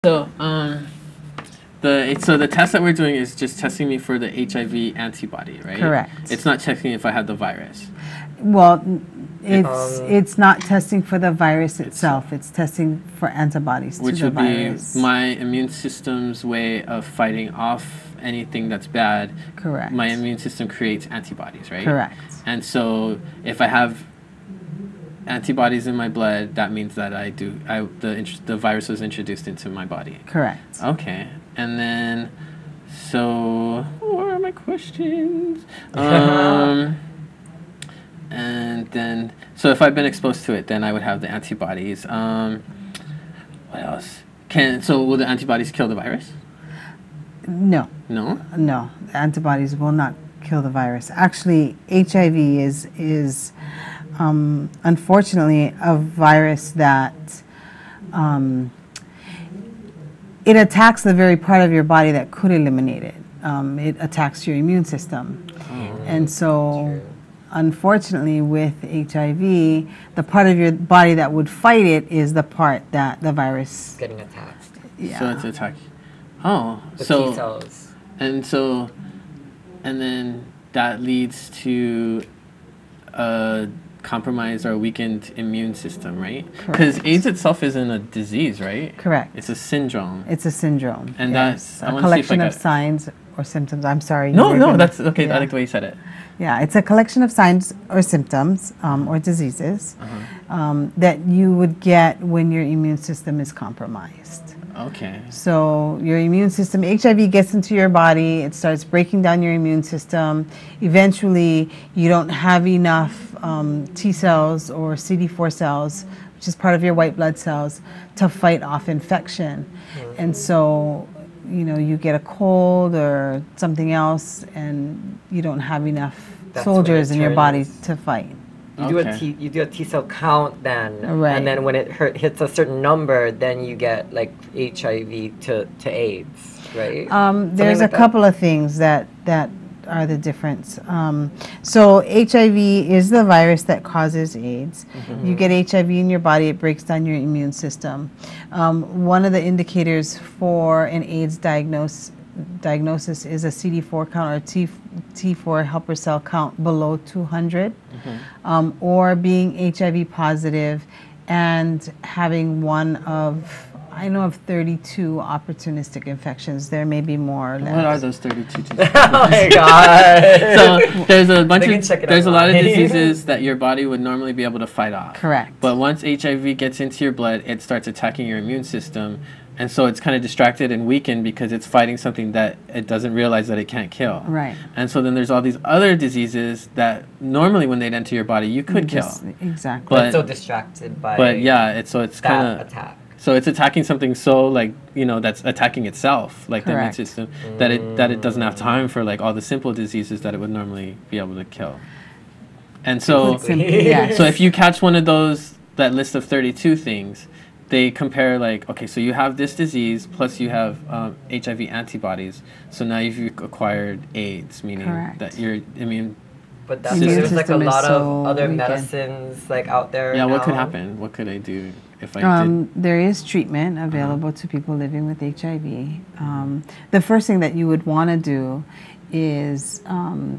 So, so the test that we're doing is just testing me for the HIV antibody, right? Correct. It's not checking if I have the virus. Well, it's not testing for the virus itself. It's testing for antibodies to the virus. Which would be my immune system's way of fighting off anything that's bad. Correct. My immune system creates antibodies, right? Correct. And so if I have antibodies in my blood, that means that the virus was introduced into my body. Correct. Okay. And then, so what are my questions? And then, so if I've been exposed to it, then I would have the antibodies. What else? So will the antibodies kill the virus? No. No? No. The antibodies will not kill the virus. Actually, HIV is unfortunately a virus that it attacks the very part of your body that could eliminate it. It attacks your immune system. And so, unfortunately, with HIV, the part of your body that would fight it is the part that the virus is getting attacked. Yeah. So it's attacking. Oh, the so T cells. And then that leads to a compromised or weakened immune system, right? Because AIDS itself isn't a disease, right? Correct. It's a syndrome. It's a syndrome. And yes. that's a collection of signs or symptoms. I'm sorry. No, that's okay. Yeah. I like the way you said it. Yeah, it's a collection of signs or symptoms or diseases that you would get when your immune system is compromised. Okay. So your immune system, HIV gets into your body, it starts breaking down your immune system. Eventually, you don't have enough T cells or CD4 cells, which is part of your white blood cells, to fight off infection. And so, you know, you get a cold or something else, and you don't have enough soldiers in your body to fight. You do a T cell count then, right. And then when it hits a certain number, then you get like HIV to AIDS, right? There's a couple of things that are the difference. So HIV is the virus that causes AIDS. You get HIV in your body, it breaks down your immune system. One of the indicators for an AIDS diagnosis is a CD4 count or T4 helper cell count below 200, or being HIV positive and having one of, I know of 32 opportunistic infections. There may be more or less. What are those 32? Oh my God. So there's a lot of diseases that your body would normally be able to fight off. Correct. But once HIV gets into your blood, it starts attacking your immune system. And so it's kind of distracted and weakened because it's fighting something that it doesn't realize that it can't kill. Right. And so then there's all these other diseases that normally when they'd enter your body, you could kill. Exactly. But so distracted by it's kind of attack. So it's attacking something so that's attacking itself, like the immune system, that it doesn't have time for like all the simple diseases that it would normally be able to kill. And so so if you catch one of those, that list of 32 things, they compare like, okay, so you have this disease plus you have HIV antibodies. So now you've acquired AIDS, meaning that your immune. But there's like a lot of other medicines like out there. Yeah, now. What could happen? What could I do if I did? There is treatment available to people living with HIV. The first thing that you would want to do is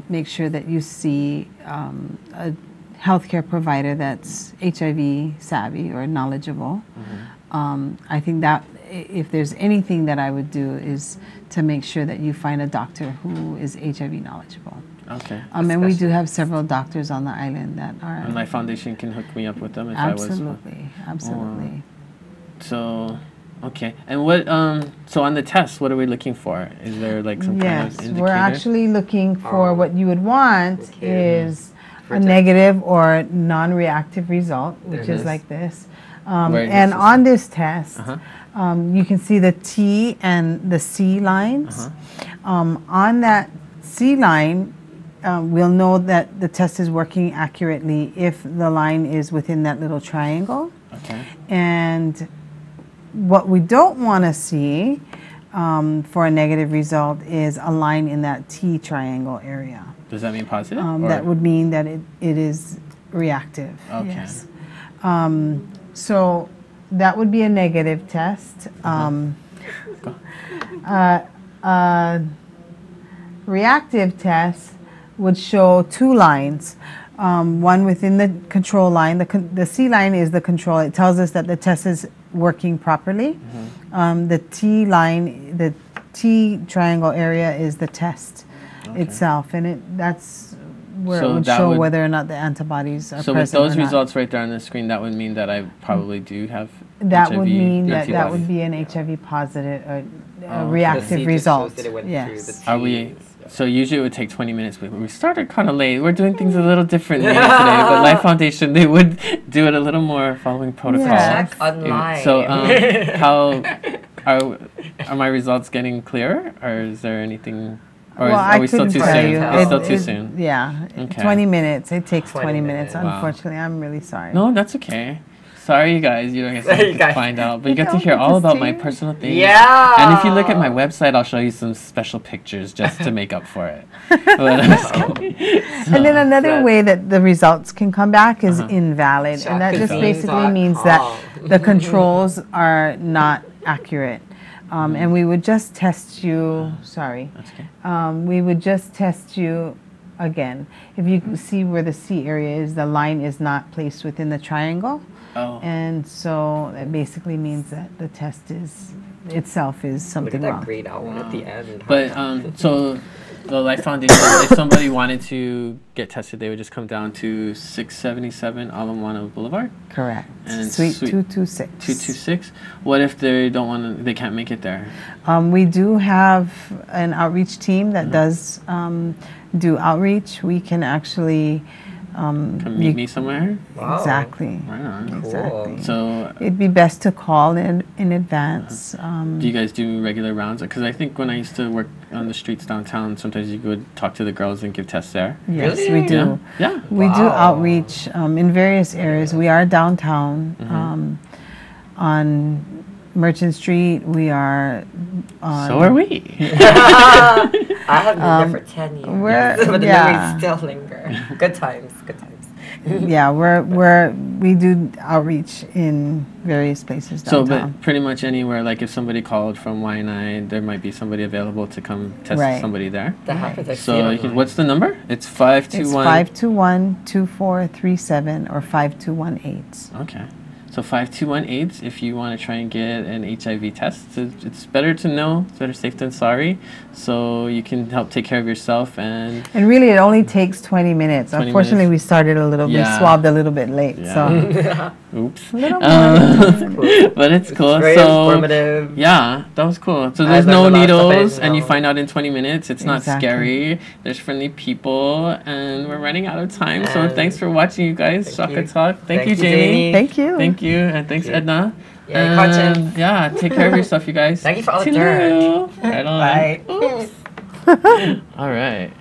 make sure that you see a healthcare provider that's HIV savvy or knowledgeable. I think that if there's anything that I would do is to make sure that you find a doctor who is HIV knowledgeable. Okay. And we do have several doctors on the island that are. And my foundation can hook me up with them if absolutely. So, okay. And what? So on the test, what are we looking for? Is there like some kind of indicator? Yes, we're actually looking for what you would want is a negative or non-reactive result, which is like this. And on this test, you can see the T and the C lines. On that C line, we'll know that the test is working accurately if the line is within that little triangle. Okay. And what we don't want to see for a negative result is a line in that T triangle area. Does that mean positive? That would mean that it is reactive. Okay. Yes. So that would be a negative test. Reactive test would show two lines. One within the control line. The C line is the control. It tells us that the test is working properly. The T line, the T triangle area is the test itself, and that's where it would show whether or not the antibodies are present. So with those results right there on the screen, that would mean that I probably do have that HIV would mean that antibodies. that would be an HIV positive reactive result. Yes. Are we? So usually it would take 20 minutes, but we started kind of late. We're doing things a little differently today, but Life Foundation, they would do it a little more following protocol. Check online. So how are my results getting clearer, or is there anything? Or are we still too soon? It's still too soon. Yeah, okay. 20 minutes. It takes 20 minutes. Unfortunately, I'm really sorry. No, that's okay. Sorry, you guys. You don't get to find out, but you get to hear all about my personal things. Yeah. And if you look at my website, I'll show you some special pictures just to make up for it. And then another way that the results can come back is invalid, and that just basically means that the controls are not accurate. And we would just test you. Sorry. We would just test you again. If you see where the C area is, the line is not placed within the triangle. And so that basically means that the test itself is something wrong. Look at that grayed out one at the end. But so the Life Foundation, if somebody wanted to get tested, they would just come down to 677 Alamoana Boulevard. Correct. And Suite 226. 226. What if they don't want to? They can't make it there. We do have an outreach team that does do outreach. We can actually. Come meet me somewhere? Wow. Exactly. Right on. Exactly. Cool. So it'd be best to call in advance. Do you guys do regular rounds? Because I think when I used to work on the streets downtown, sometimes you would talk to the girls and give tests there. Yes, Really? we do. Yeah. We do outreach in various areas. We are downtown on Merchant Street. We are on... So are we. I have been there for 10 years, but the memories still linger. Good times, good times. Yeah, we do outreach in various places downtown. So, but pretty much anywhere, like if somebody called from Waianae, there might be somebody available to come test somebody there. That happens. So, what's the number? It's 521. It's 521-2437 or 5218. Okay. So 5218 if you want to try and get an HIV test. It's better to know. It's better safe than sorry. So you can help take care of yourself and really it only takes 20 minutes. 20 Unfortunately, minutes. we started a little bit, swabbed a little bit late. So oops. A little more. But it's cool. Very so informative. Yeah, that was cool. So there's no needles and you find out in 20 minutes. It's not scary. There's friendly people and we're running out of time. So thanks for watching, you guys. Shaka Talk. Thank you, Jamie. Thank you. Thank you, and thanks, Edna. Yeah, take care of yourself, you guys. Thank you for all the dirt. Right on. Bye. Oops. All right.